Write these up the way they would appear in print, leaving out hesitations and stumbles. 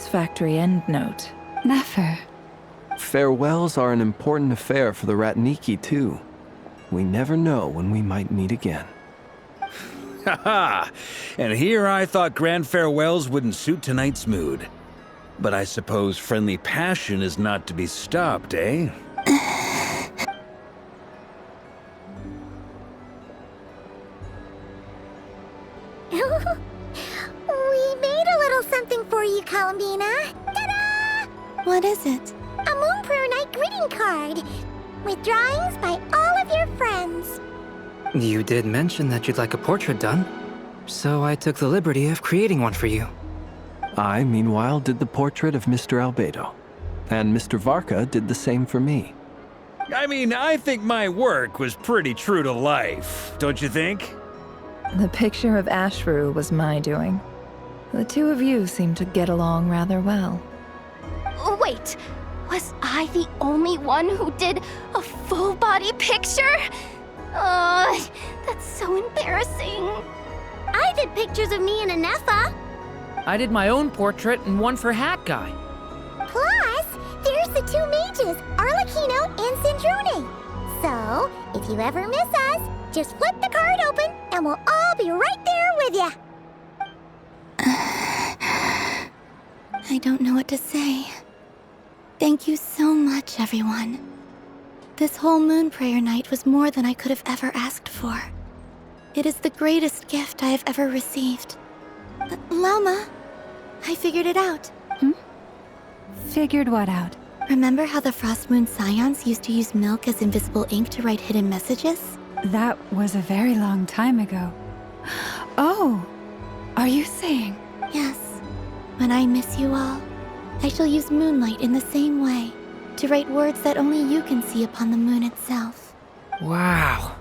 satisfactory endnote. Never. Farewells are an important affair for the Ratniki, too. We never know when we might meet again. Haha! And here I thought grand farewells wouldn't suit tonight's mood. But I suppose friendly passion is not to be stopped, eh? We made a little something for you, Columbina. Ta-da! What is it? A Moon Prayer Night greeting card with drawings by all of your friends. You did mention that you'd like a portrait done, so I took the liberty of creating one for you. I, meanwhile, did the portrait of Mr. Albedo. And Mr. Varka did the same for me. I mean, I think my work was pretty true to life, don't you think? The picture of Ashru was my doing. The two of you seem to get along rather well. Wait, was I the only one who did a full body picture? That's so embarrassing. I did pictures of me and Anefa. I did my own portrait and one for Hat Guy. Plus, there's the two mages, Arlecchino and Sindrune. So, if you ever miss us, just flip the card open and we'll all be right there with you. I don't know what to say. Thank you so much, everyone. This whole Moon Prayer Night was more than I could have ever asked for. It is the greatest gift I have ever received. Lama, I figured it out. Figured what out? Remember how the Frost Moon Scions used to use milk as invisible ink to write hidden messages? That was a very long time ago. Oh, are you saying? Yes. When I miss you all, I shall use moonlight in the same way, to write words that only you can see upon the moon itself. Wow,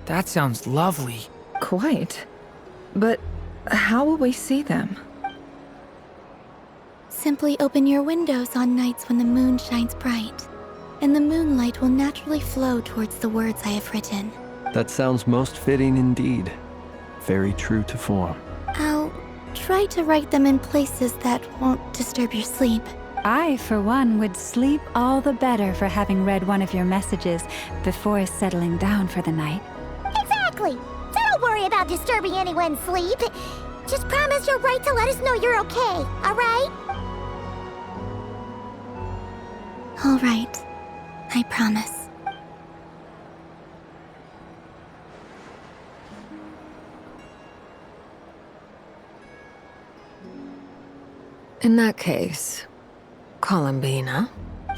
that sounds lovely. Quite. But how will we see them? Simply open your windows on nights when the moon shines bright, and the moonlight will naturally flow towards the words I have written. That sounds most fitting indeed. Very true to form. I'll try to write them in places that won't disturb your sleep. I, for one, would sleep all the better for having read one of your messages before settling down for the night. Exactly. So don't worry about disturbing anyone's sleep. Just promise you'll write to let us know you're okay, all right? All right. I promise. In that case, Columbina?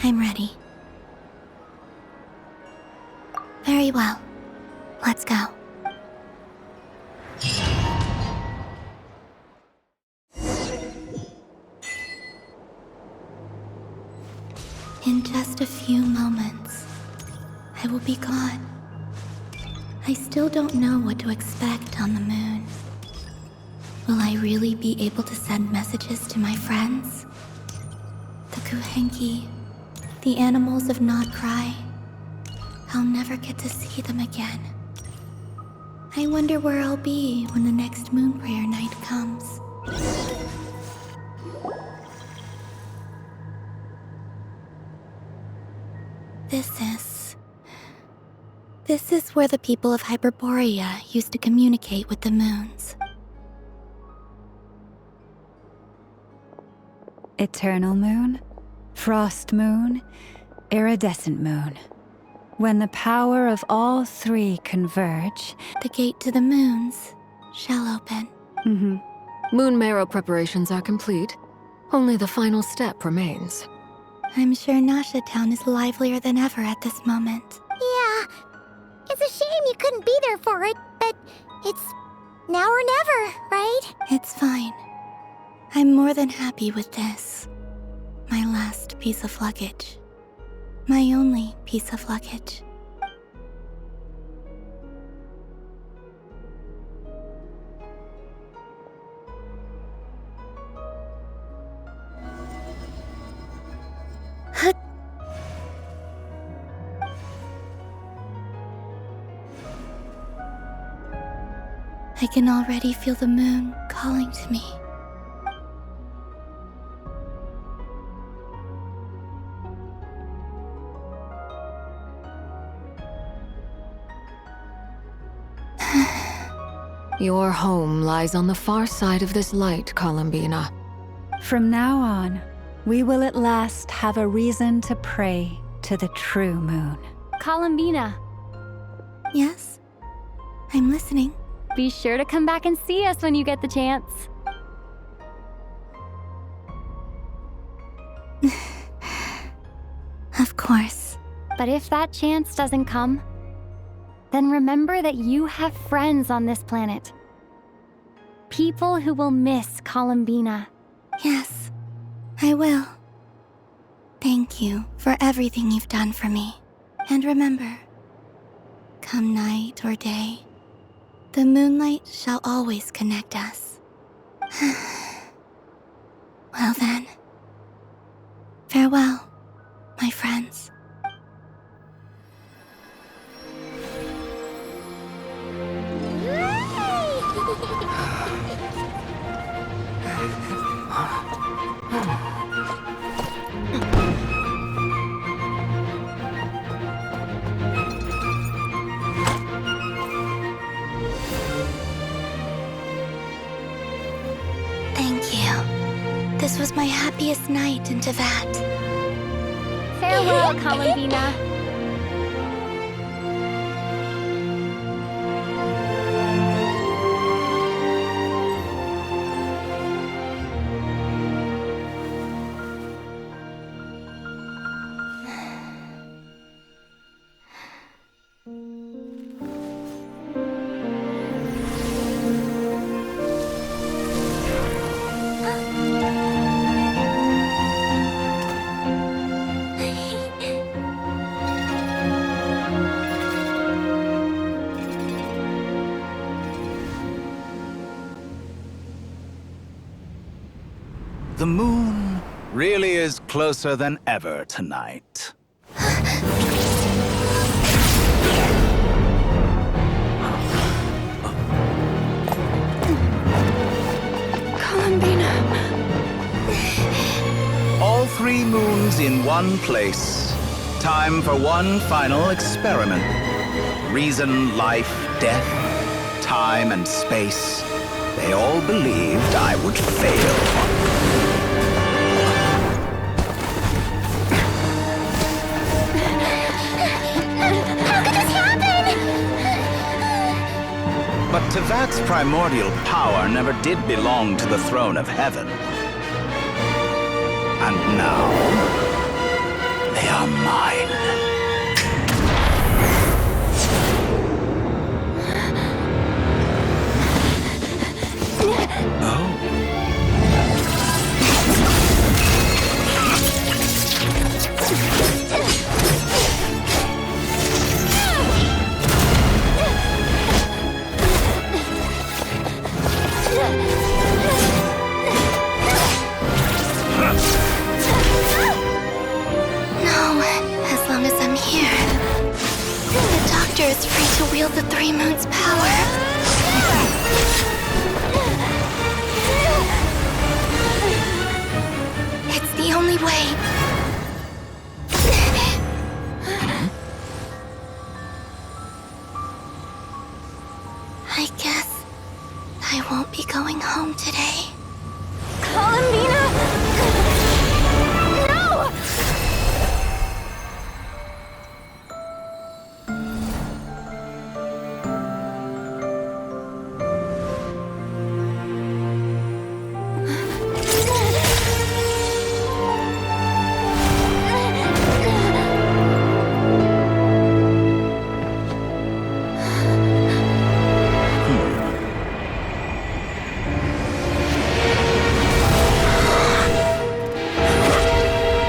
I'm ready. Very well. Let's go. In just a few moments, I will be gone. I still don't know what to expect on the moon. Will I really be able to send messages to my friends? The Kuhenki, the animals of Nod Cry. I'll never get to see them again. I wonder where I'll be when the next Moon Prayer Night comes. This is where the people of Hyperborea used to communicate with the moons. Eternal moon, frost moon, iridescent moon. When the power of all three converge, the gate to the moons shall open. Moon marrow preparations are complete. Only the final step remains. I'm sure Nasha Town is livelier than ever at this moment. Yeah. It's a shame you couldn't be there for it, but it's now or never, right? It's fine. I'm more than happy with this. My last piece of luggage. My only piece of luggage. I can already feel the moon calling to me. Your home lies on the far side of this light, Columbina. From now on, we will at last have a reason to pray to the true moon. Columbina, Yes? I'm listening. be sure to come back and see us when you get the chance. Of course. But if that chance doesn't come, then remember that you have friends on this planet. People who will miss Columbina. Yes, I will. Thank you for everything you've done for me. And remember, come night or day, the moonlight shall always connect us. Well then, farewell, my friends. Thank you. This was my happiest night in Teyvat. Farewell, Columbina. The moon really is closer than ever tonight. Columbina. All 3 moons in one place. Time for one final experiment. Reason, life, death, time and space. They all believed I would fail. But Teyvat's primordial power never did belong to the throne of heaven. And now, they are mine. Oh. As long as I'm here, the Doctor is free to wield the 3 moons' power. It's the only way. I guess I won't be going home today. Columbina! No!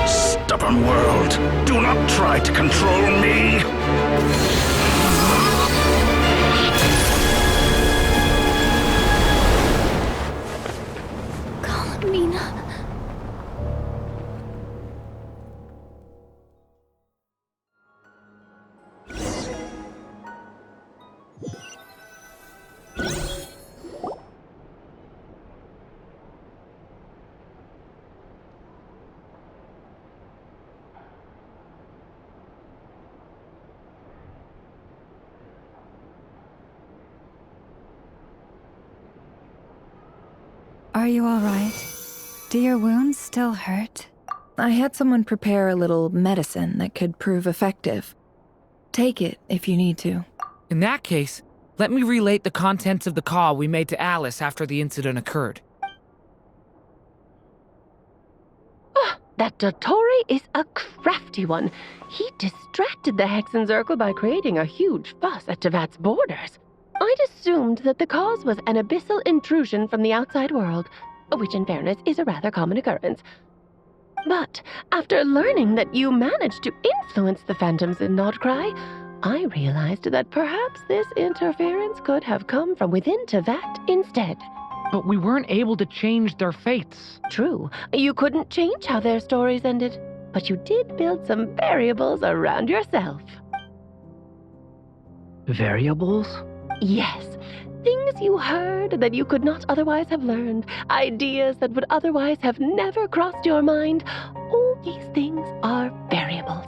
Stubborn world, do not try to control me! Columbina. Are you all right? Do your wounds still hurt? I had someone prepare a little medicine that could prove effective. Take it if you need to. In that case, let me relate the contents of the call we made to Alice after the incident occurred. That Dottore is a crafty one. He distracted the Hexenzirkel by creating a huge fuss at Tevat's borders. I'd assumed that the cause was an abyssal intrusion from the outside world, which in fairness is a rather common occurrence. But after learning that you managed to influence the phantoms in Nodcry, I realized that perhaps this interference could have come from within Tevat instead. But we weren't able to change their fates. True, you couldn't change how their stories ended, but you did build some variables around yourself. Variables? Yes, things you heard that you could not otherwise have learned, ideas that would otherwise have never crossed your mind. All these things are variables.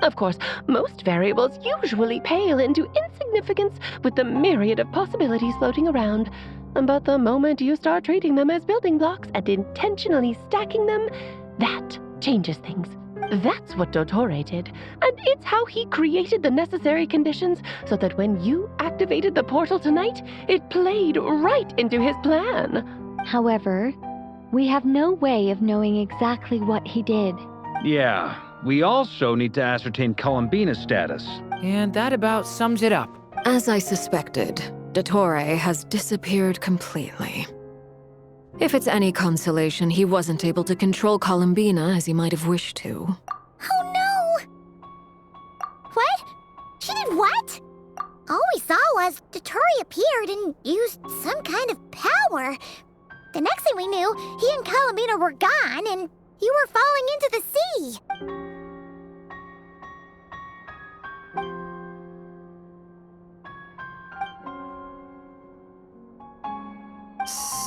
Of course, most variables usually pale into insignificance with the myriad of possibilities floating around. But the moment you start treating them as building blocks and intentionally stacking them, that changes things. That's what Dottore did, and it's how he created the necessary conditions so that when you activated the portal tonight, it played right into his plan. However, we have no way of knowing exactly what he did. Yeah, we also need to ascertain Columbina's status. And that about sums it up. As I suspected, Dottore has disappeared completely. If it's any consolation, he wasn't able to control Columbina as he might have wished to. Oh no! What? She did what? All we saw was Dottore appeared and used some kind of power. The next thing we knew, he and Columbina were gone and you were falling into the sea.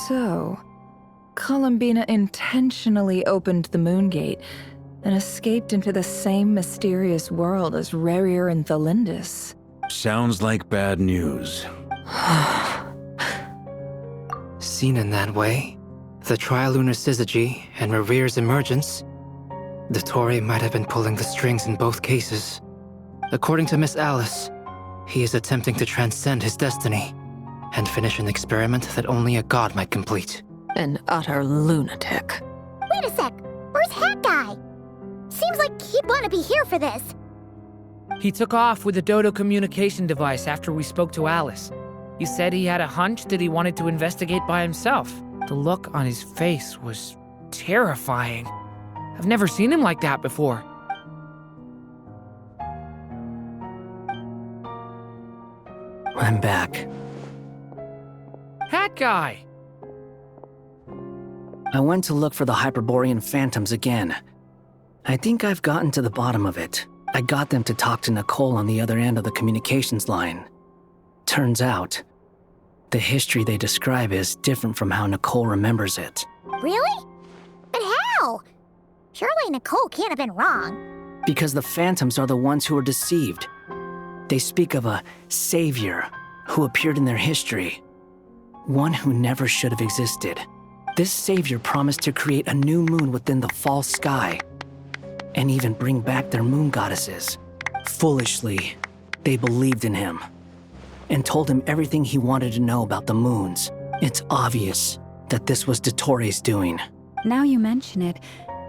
So, Columbina intentionally opened the moon gate and escaped into the same mysterious world as Rerir and Thalindis. Sounds like bad news. Seen in that way, the trilunar syzygy and Rerir's emergence, Dottore might have been pulling the strings in both cases. According to Miss Alice, he is attempting to transcend his destiny and finish an experiment that only a god might complete. An utter lunatic. Wait a sec, where's Hat Guy? Seems like he'd want to be here for this. He took off with the Dodo communication device after we spoke to Alice. He said he had a hunch that he wanted to investigate by himself. The look on his face was terrifying. I've never seen him like that before. I'm back. Hat Guy! I went to look for the Hyperborean phantoms again. I think I've gotten to the bottom of it. I got them to talk to Nicole on the other end of the communications line. Turns out, the history they describe is different from how Nicole remembers it. Really? But how? Surely Nicole can't have been wrong. Because the phantoms are the ones who are deceived. They speak of a savior who appeared in their history. One who never should have existed. This savior promised to create a new moon within the false sky, and even bring back their moon goddesses. Foolishly, they believed in him, and told him everything he wanted to know about the moons. It's obvious that this was Dottore's doing. Now you mention it,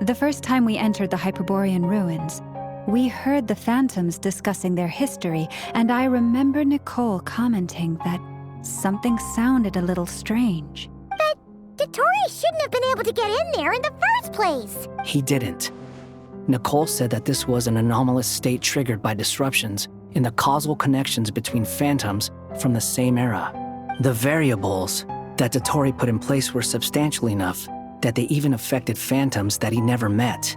the first time we entered the Hyperborean ruins, we heard the phantoms discussing their history, and I remember Nicole commenting that something sounded a little strange. But Dottore shouldn't have been able to get in there in the first place. He didn't. Nicole said that this was an anomalous state triggered by disruptions in the causal connections between phantoms from the same era. The variables that Dottore put in place were substantial enough that they even affected phantoms that he never met.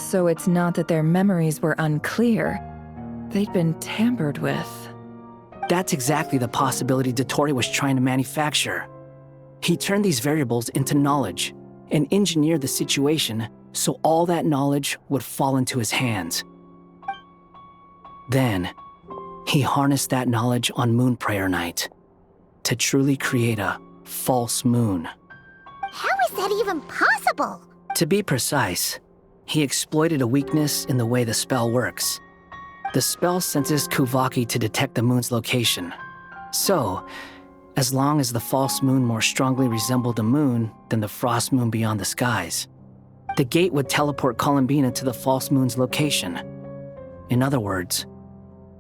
So it's not that their memories were unclear. They'd been tampered with. That's exactly the possibility Dottore was trying to manufacture. He turned these variables into knowledge and engineered the situation so all that knowledge would fall into his hands. Then, he harnessed that knowledge on Moon Prayer Night to truly create a false moon. How is that even possible? To be precise, he exploited a weakness in the way the spell works. The spell senses Kuvaki to detect the moon's location. So, as long as the false moon more strongly resembled the moon than the frost moon beyond the skies, the gate would teleport Columbina to the false moon's location. In other words,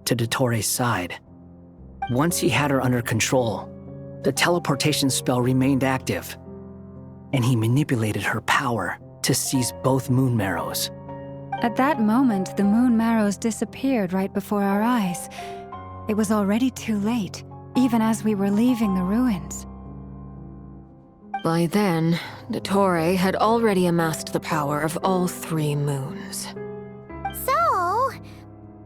to Dottoro's side. Once he had her under control, the teleportation spell remained active, and he manipulated her power to seize both moon marrows. At that moment, the moon marrows disappeared right before our eyes. It was already too late, even as we were leaving the ruins. By then, Dottore had already amassed the power of all 3 moons. So,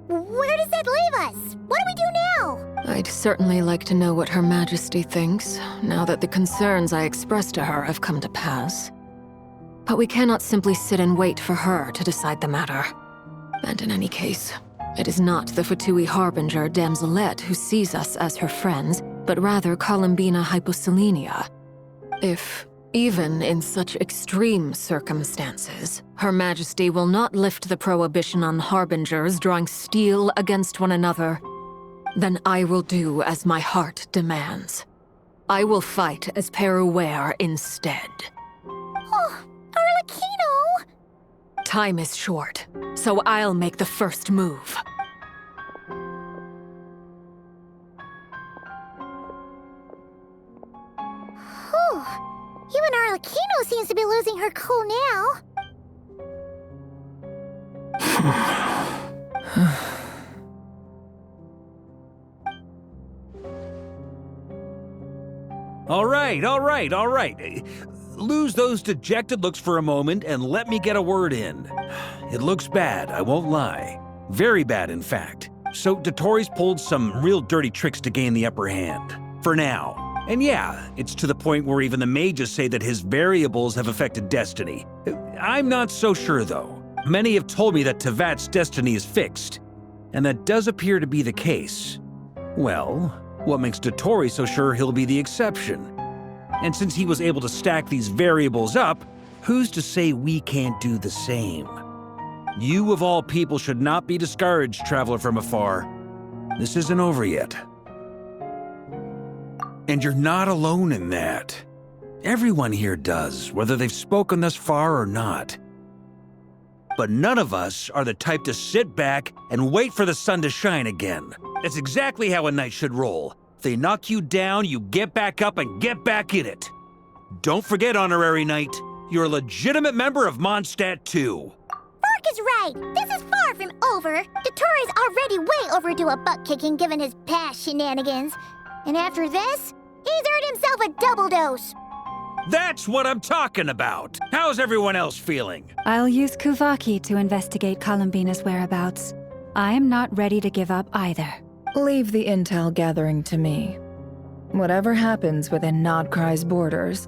where does that leave us? What do we do now? I'd certainly like to know what Her Majesty thinks, now that the concerns I expressed to her have come to pass. But we cannot simply sit and wait for her to decide the matter. And in any case, it is not the Fatui Harbinger Damselette who sees us as her friends, but rather Columbina Hyposelenia. If, even in such extreme circumstances, Her Majesty will not lift the prohibition on Harbingers drawing steel against one another, then I will do as my heart demands. I will fight as Peruware instead. Oh, Arlecchino! Time is short, so I'll make the first move. Whew. Even Arlecchino seems to be losing her cool now. All right. Lose those dejected looks for a moment and let me get a word in. It looks bad, I won't lie. Very bad, in fact. So Dottori's pulled some real dirty tricks to gain the upper hand. For now. And yeah, it's to the point where even the mages say that his variables have affected destiny. I'm not so sure, though. Many have told me that Tevat's destiny is fixed. And that does appear to be the case. Well, what makes Dottori so sure he'll be the exception? And since he was able to stack these variables up, who's to say we can't do the same? You of all people should not be discouraged, traveler from afar. This isn't over yet. And you're not alone in that. Everyone here does, whether they've spoken thus far or not. But none of us are the type to sit back and wait for the sun to shine again. That's exactly how a knight should roll. If they knock you down, you get back up and get back in it. Don't forget, Honorary Knight, you're a legitimate member of Mondstadt too. Fork is right. This is far from over. Dottoro's already way overdue a butt-kicking given his past shenanigans. And after this, he's earned himself a double dose. That's what I'm talking about. How's everyone else feeling? I'll use Kuvaki to investigate Columbina's whereabouts. I am not ready to give up either. Leave the intel gathering to me. Whatever happens within Nodcry's borders,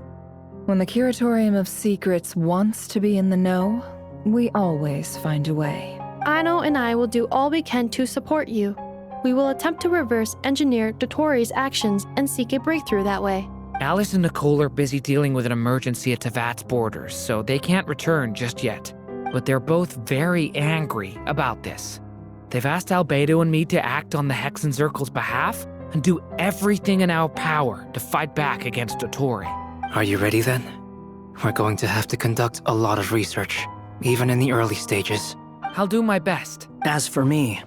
when the Curatorium of Secrets wants to be in the know, we always find a way. Aino and I will do all we can to support you. We will attempt to reverse engineer Dottoro's actions and seek a breakthrough that way. Alice and Nicole are busy dealing with an emergency at Tevat's borders, so they can't return just yet. But they're both very angry about this. They've asked Albedo and me to act on the Hexen Circle's behalf and do everything in our power to fight back against Dottore. Are you ready then? We're going to have to conduct a lot of research, even in the early stages. I'll do my best. As for me,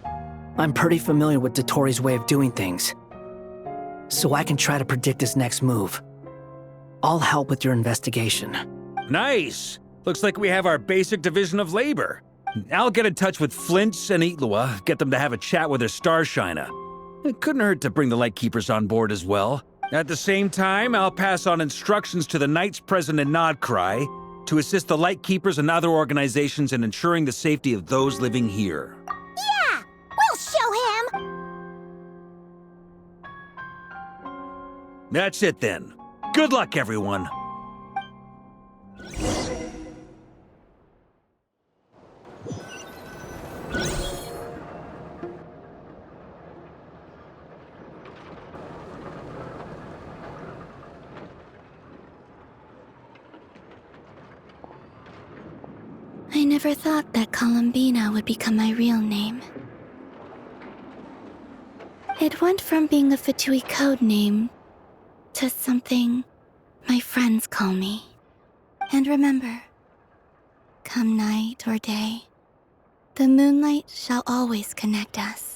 I'm pretty familiar with Dottoro's way of doing things, so I can try to predict his next move. I'll help with your investigation. Nice! Looks like we have our basic division of labor. I'll get in touch with Flints and Itlua, get them to have a chat with their Starshiner. It couldn't hurt to bring the Lightkeepers on board as well. At the same time, I'll pass on instructions to the Knights present in Nodcry to assist the Lightkeepers and other organizations in ensuring the safety of those living here. Yeah! We'll show him! That's it then. Good luck, everyone. I never thought that Columbina would become my real name. It went from being a Fatui code name to something my friends call me. And remember, come night or day, the moonlight shall always connect us.